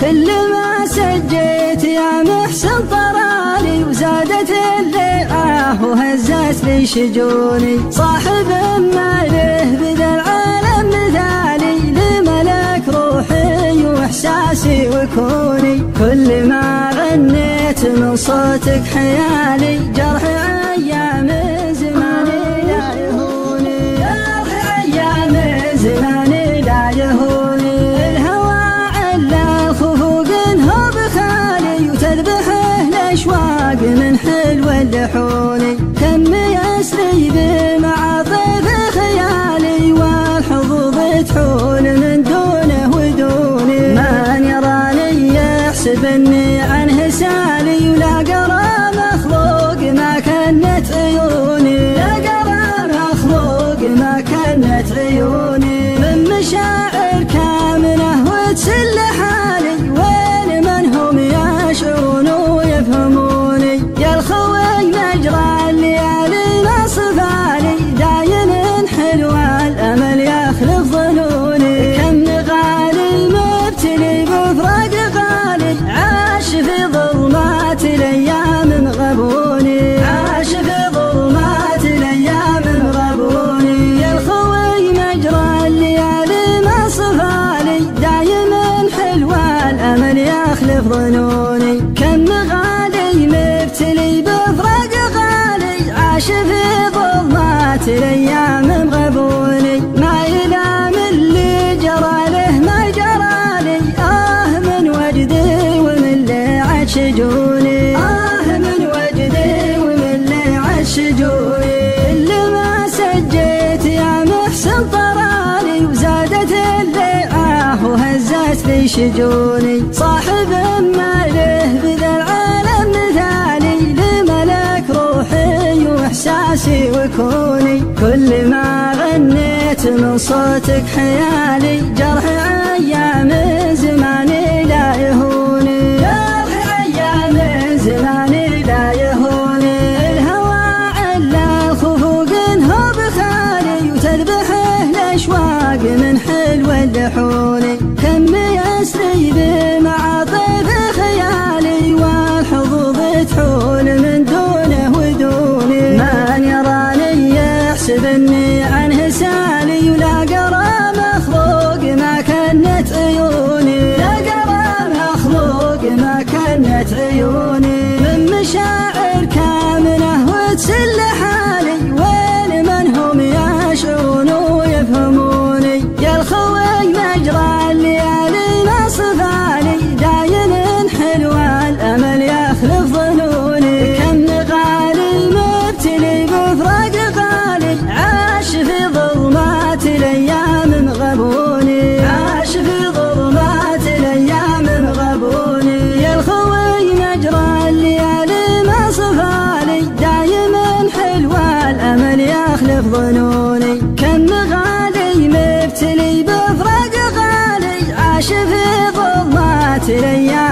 كل ما سجيت يا محسن طرالي، وزادت الليعة وهزت لي شجوني. صاحب ما له بذا العالم مثالي، لملك روحي واحساسي وكوني. كل ما غنيت من صوتك حيالي، جرح ايام زماني لا يهوني، جرح ايام زماني لا يهوني. الهوى علا خفوق هو بخالي، وتذبحه الاشواق من حلو اللحوني. كم يسري بمعاطف خيالي، والحظوظ تحول من دونه ودوني. من يراني يحسب اني عنه سالي، ولا قرى مخلوق ما كنت عيوني، لا قرى مخلوق ما كنت عيوني. من مشاعر كامنة وتسل حالي، وين من هم يشعرون ويفهموني. يا الخوي مجرى الليالي نصفالي، دايم حلوى الامل يخلف ظنوني. كم غالي مبتلي بفراق غالي، عاش في ظلمات الايام غبوني، عاش في ظلمات الايام غبوني. يا الخوي مجرى الليالي نصفالي، دايم حلوى الامل يخلف ظنوني. كم غالي مبتلي بفراق غالي، عاش في ظلمات الايام غبوني. ما يلام اللي جرى له ما جرى لي، من وجدي ومن لعت شجوني، من وجدي ومن لعت شجوني. كل ما سجيت يا محسن طرالي، وزادت الليعة وهزت لي شجوني. صاحب ما له بذا العالم مثالي، لملك روحي واحساسي وكوني. كل ما غنيت من صوتك حيالي، جرح ايام زماني لا يهوني، جرح ايام زماني لا يهوني. الهوى علا خفوق هو بخالي، وتذبحه الاشواق من حلو اللحوني. كم يسري بمعاطف خيالي، والحظوظ تحول من دونه ودوني. من يراني يحسب اني عنه سالي، ولا قرى مخلوق ما كنت عيوني، لا قرى مخلوق ما كنت عيوني. من مشاعر كامنة وتسل حالي، وين من هم يشعرون ويفهموني. يا الخوي مجرى الليالي نصفالي، دايم حلوى الامل يخلف ظنوني. كم غالي مبتلي بفراق غالي، عاش في ظلمات الايام غبوني، عاش في ظلمات الايام غبوني. يا الخوي مجرى الليالي نصفالي، دايم حلوى الامل يخلف ظنوني. كم غالي مبتلي بفراق غالي، عاش في ظلمات الايام